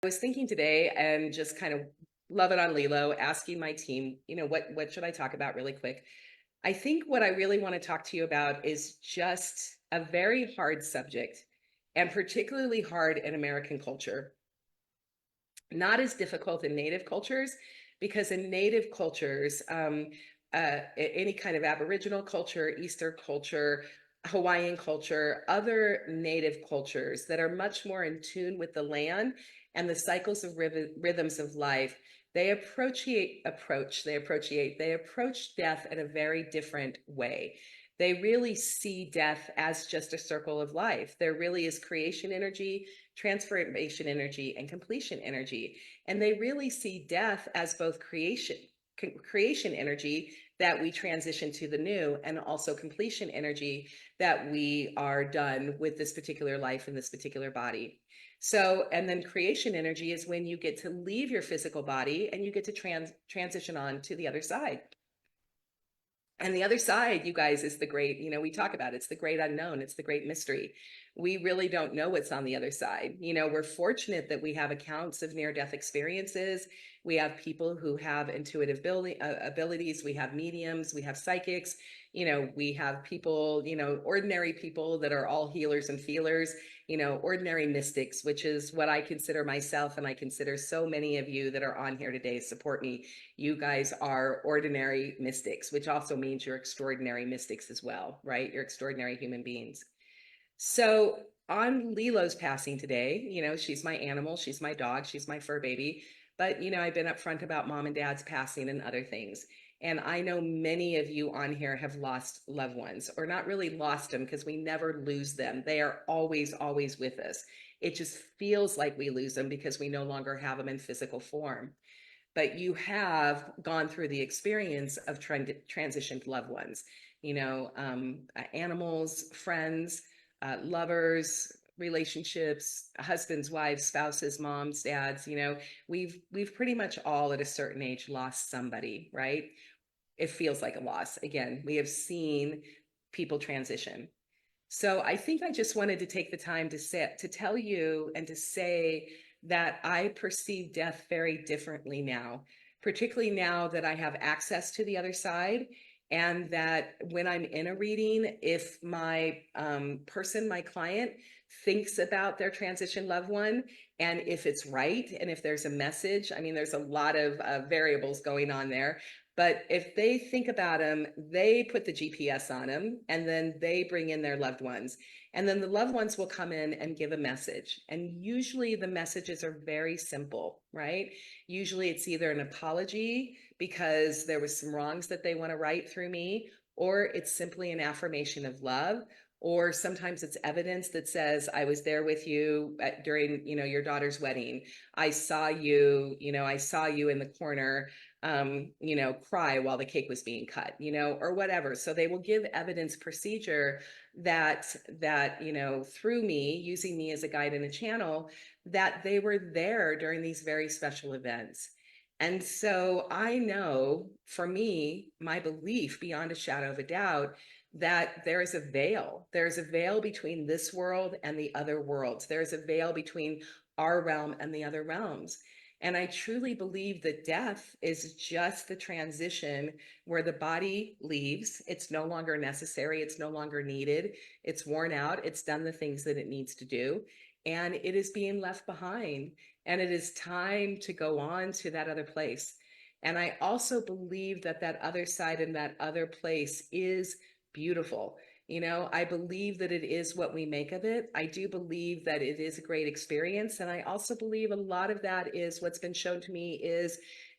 I was thinking today and just kind of love it on Lilo, asking my team, what should I talk about really quick? I think what I really want to talk to you about is just a very hard subject, and particularly hard in American culture. Not as difficult in Native cultures, because in Native cultures, any kind of Aboriginal culture, Eastern culture, Hawaiian culture, other Native cultures that are much more in tune with the land and the cycles of rhythms of life, they approach death in a very different way. They really see death as just a circle of life. There really is creation energy, transformation energy, and completion energy. And they really see death as both creation energy that we transition to the new, and also completion energy that we are done with this particular life in this particular body. So, and then creation energy is when you get to leave your physical body and you get to transition on to the other side. And the other side, you guys, is the great, we talk about it's the great unknown, it's the great mystery. We really don't know what's on the other side. We're fortunate that we have accounts of near-death experiences. We have people who have intuitive abilities. We have mediums, we have psychics, we have people, ordinary people that are all healers and feelers, ordinary mystics, which is what I consider myself. And I consider so many of you that are on here today support me. You guys are ordinary mystics, which also means you're extraordinary mystics as well, right? You're extraordinary human beings. So on Lilo's passing today, she's my animal, she's my dog, she's my fur baby. But, I've been upfront about mom and dad's passing and other things. And I know many of you on here have lost loved ones, or not really lost them, because we never lose them. They are always, always with us. It just feels like we lose them because we no longer have them in physical form. But you have gone through the experience of transitioned loved ones, animals, friends, lovers, relationships, husbands, wives, spouses, moms, dads. We've pretty much all at a certain age lost somebody, right? It feels like a loss. Again, we have seen people transition. So I think I just wanted to take the time to tell you and to say that I perceive death very differently now, particularly now that I have access to the other side. And that when I'm in a reading, if my my client, thinks about their transition loved one, and if it's right, and if there's a message, I mean, there's a lot of variables going on there. But if they think about them, they put the GPS on them, and then they bring in their loved ones. And then the loved ones will come in and give a message. And usually the messages are very simple, right? Usually it's either an apology because there was some wrongs that they want to right through me, or it's simply an affirmation of love. Or sometimes it's evidence that says, I was there with you during, your daughter's wedding. I saw you in the corner, cry while the cake was being cut, or whatever. So they will give evidence procedure that, through me, using me as a guide and a channel, that they were there during these very special events. And so I know, for me, my belief beyond a shadow of a doubt, that there is a veil. There's a veil between this world and the other worlds. There's a veil between our realm and the other realms. And I truly believe that death is just the transition where the body leaves. It's no longer necessary. It's no longer needed. It's worn out. It's done the things that it needs to do. And it is being left behind. And it is time to go on to that other place. And I also believe that that other side and that other place is beautiful. I believe that it is what we make of it. I do believe that it is a great experience. And I also believe a lot of that is what's been shown to me is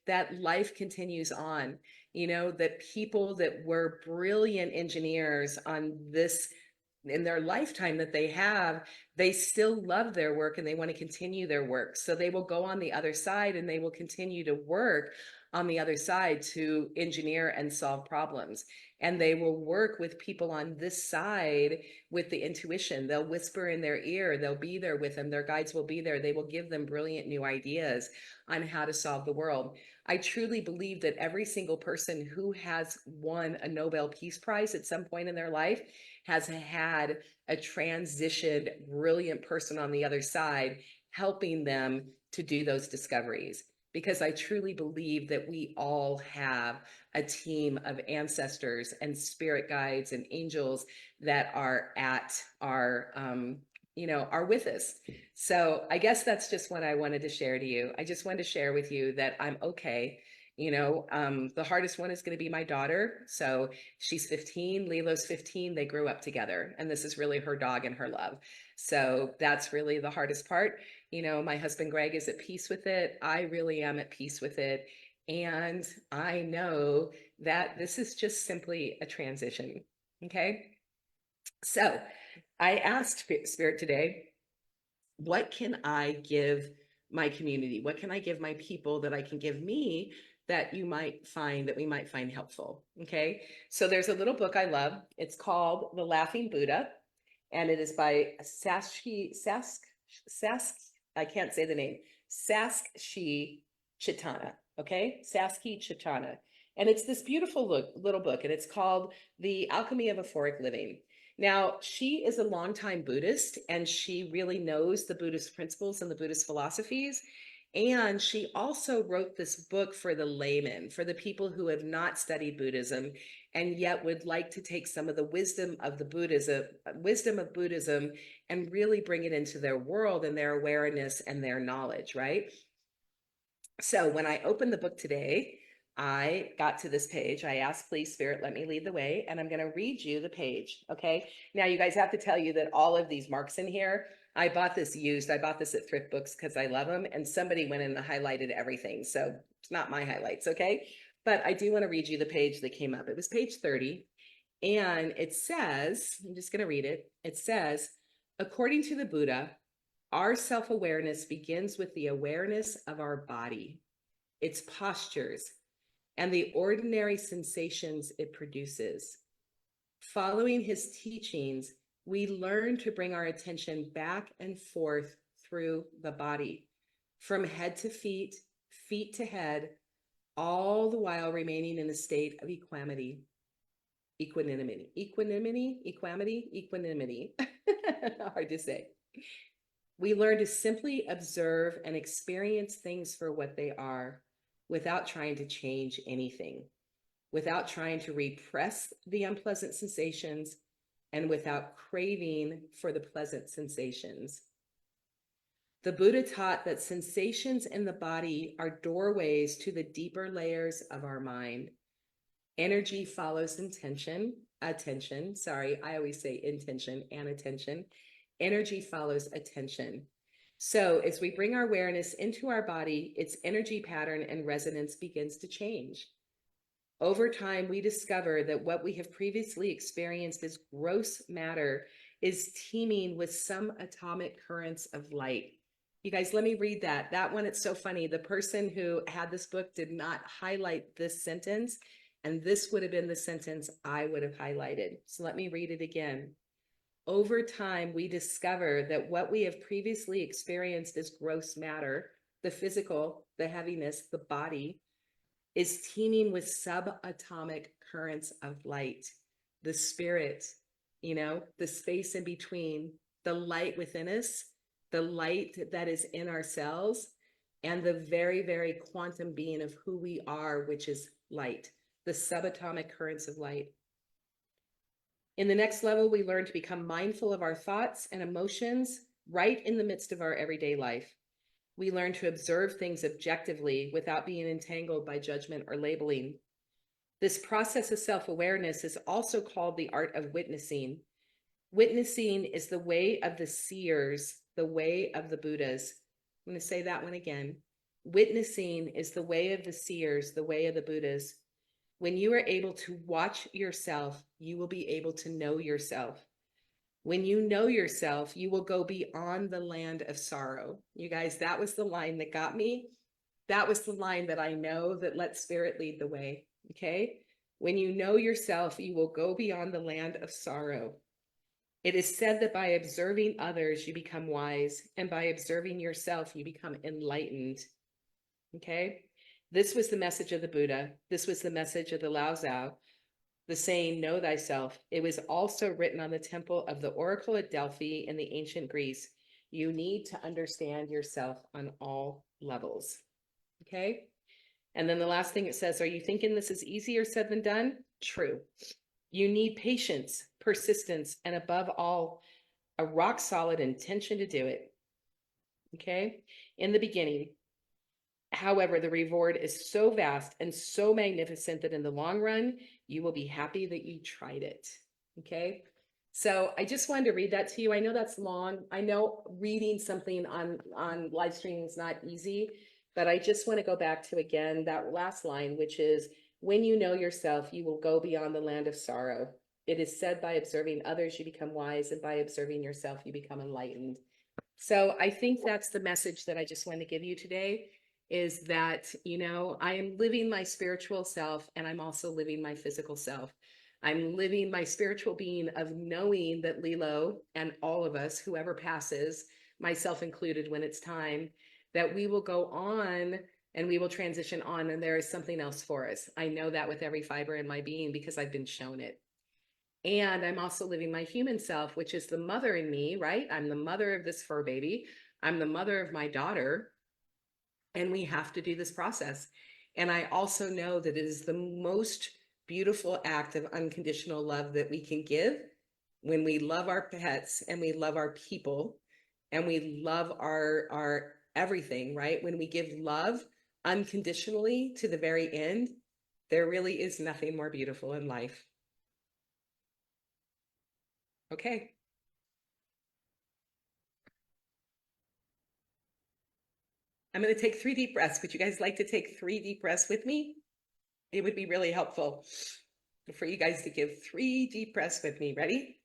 that life continues on, that people that were brilliant engineers on this in their lifetime that they have, they still love their work and they want to continue their work. So they will go on the other side and they will continue to work on the other side to engineer and solve problems. And they will work with people on this side with the intuition. They'll whisper in their ear, they'll be there with them, their guides will be there. They will give them brilliant new ideas on how to solve the world. I truly believe that every single person who has won a Nobel Peace Prize at some point in their life has had a transitioned, brilliant person on the other side helping them to do those discoveries, because I truly believe that we all have a team of ancestors and spirit guides and angels that are at our, are with us. So I guess that's just what I wanted to share to you. I just wanted to share with you that I'm okay. The hardest one is going to be my daughter. So she's 15, Lilo's 15. They grew up together, and this is really her dog and her love. So that's really the hardest part. My husband Greg is at peace with it. I really am at peace with it. And I know that this is just simply a transition. Okay. So I asked Spirit today, what can I give my community? What can I give my people that I can give me that we might find helpful? Okay. So there's a little book I love. It's called The Laughing Buddha, and it is by Sask, I can't say the name, Saskshi Chitana. Okay. Saski Chitana. And it's this beautiful little book, and it's called The Alchemy of Euphoric Living. Now, she is a longtime Buddhist, and she really knows the Buddhist principles and the Buddhist philosophies. And she also wrote this book for the layman, for the people who have not studied Buddhism and yet would like to take some of the wisdom of Buddhism and really bring it into their world and their awareness and their knowledge, right? So when I opened the book today, I got to this page. I asked, please, Spirit, let me lead the way. And I'm going to read you the page. Okay. Now, you guys have to tell you that all of these marks in here, I bought this used. I bought this at Thrift Books because I love them. And somebody went in and highlighted everything. So it's not my highlights. Okay. But I do want to read you the page that came up. It was page 30. And it says, I'm just going to read it. It says, according to the Buddha, our self-awareness begins with the awareness of our body, its postures, and the ordinary sensations it produces. Following his teachings, we learn to bring our attention back and forth through the body, from head to feet, feet to head, all the while remaining in a state of equanimity. Hard to say. We learn to simply observe and experience things for what they are, without trying to change anything, without trying to repress the unpleasant sensations, and without craving for the pleasant sensations. The Buddha taught that sensations in the body are doorways to the deeper layers of our mind. Energy follows attention. I always say intention and attention. Energy follows attention. So as we bring our awareness into our body, its energy pattern and resonance begins to change. Over time, we discover that what we have previously experienced as gross matter is teeming with subatomic currents of light. You guys, let me read that. That one, it's so funny. The person who had this book did not highlight this sentence, and this would have been the sentence I would have highlighted. So let me read it again. Over time, we discover that what we have previously experienced as gross matter, the physical, the heaviness, the body, is teeming with subatomic currents of light, the spirit, the space in between, the light within us, the light that is in our cells, and the very, very quantum being of who we are, which is light, the subatomic currents of light. In the next level, we learn to become mindful of our thoughts and emotions right in the midst of our everyday life. We learn to observe things objectively without being entangled by judgment or labeling. This process of self-awareness is also called the art of witnessing. Witnessing is the way of the seers, the way of the Buddhas. I'm going to say that one again. Witnessing is the way of the seers, the way of the Buddhas. When you are able to watch yourself, you will be able to know yourself. When you know yourself, you will go beyond the land of sorrow. You guys, that was the line that got me. That was the line that I know that let Spirit lead the way. Okay. When you know yourself, you will go beyond the land of sorrow. It is said that by observing others, you become wise, and by observing yourself, you become enlightened. Okay. This was the message of the Buddha. This was the message of the Lao Tzu, the saying, know thyself. It was also written on the temple of the Oracle at Delphi in the ancient Greece. You need to understand yourself on all levels. Okay. And then the last thing it says, are you thinking this is easier said than done? True. You need patience, persistence, and above all, a rock solid intention to do it. Okay. In the beginning, however, the reward is so vast and so magnificent that in the long run, you will be happy that you tried it. Okay. So I just wanted to read that to you. I know that's long. I know reading something on live streaming is not easy, but I just want to go back to again that last line, which is when you know yourself, you will go beyond the land of sorrow. It is said by observing others, you become wise, and by observing yourself, you become enlightened. So I think that's the message that I just want to give you today is that, I am living my spiritual self and I'm also living my physical self. I'm living my spiritual being of knowing that Lilo and all of us, whoever passes, myself included when it's time, that we will go on and we will transition on and there is something else for us. I know that with every fiber in my being because I've been shown it. And I'm also living my human self, which is the mother in me, right? I'm the mother of this fur baby. I'm the mother of my daughter. And we have to do this process. And I also know that it is the most beautiful act of unconditional love that we can give when we love our pets and we love our people and we love our everything, right? When we give love unconditionally to the very end, there really is nothing more beautiful in life. Okay. I'm going to take 3 deep breaths. Would you guys like to take 3 deep breaths with me? It would be really helpful for you guys to give 3 deep breaths with me. Ready?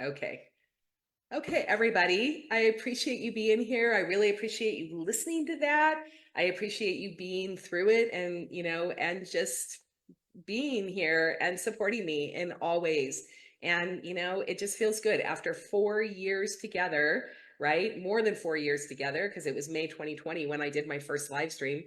Okay. Okay, everybody. I appreciate you being here. I really appreciate you listening to that. I appreciate you being through it and just being here and supporting me in all ways. And, it just feels good after 4 years together, right? More than 4 years together, because it was May 2020 when I did my first live stream.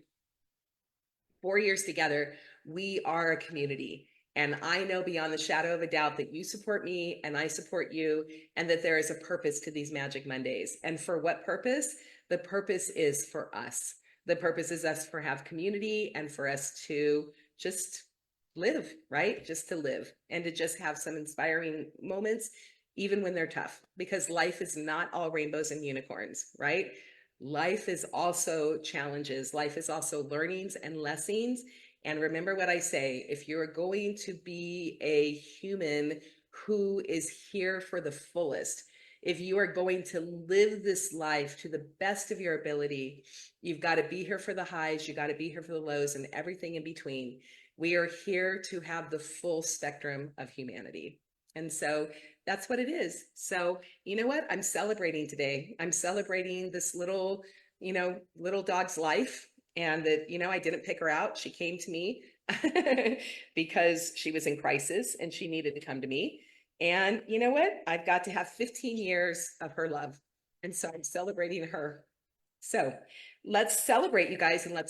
4 years together, we are a community. And I know beyond the shadow of a doubt that you support me and I support you, and that there is a purpose to these Magic Mondays. And for what purpose? The purpose is for us. The purpose is us for have community and for us to just live, right? Just to live and to just have some inspiring moments, even when they're tough, because life is not all rainbows and unicorns, right? Life is also challenges. Life is also learnings and lessons. And remember what I say, if you're going to be a human who is here for the fullest, if you are going to live this life to the best of your ability, you've got to be here for the highs, you got to be here for the lows and everything in between. We are here to have the full spectrum of humanity. And so that's what it is. So, you know what? I'm celebrating today. I'm celebrating this little dog's life, and that, I didn't pick her out. She came to me because she was in crisis and she needed to come to me. And you know what? I've got to have 15 years of her love. And so I'm celebrating her. So let's celebrate, you guys, and let's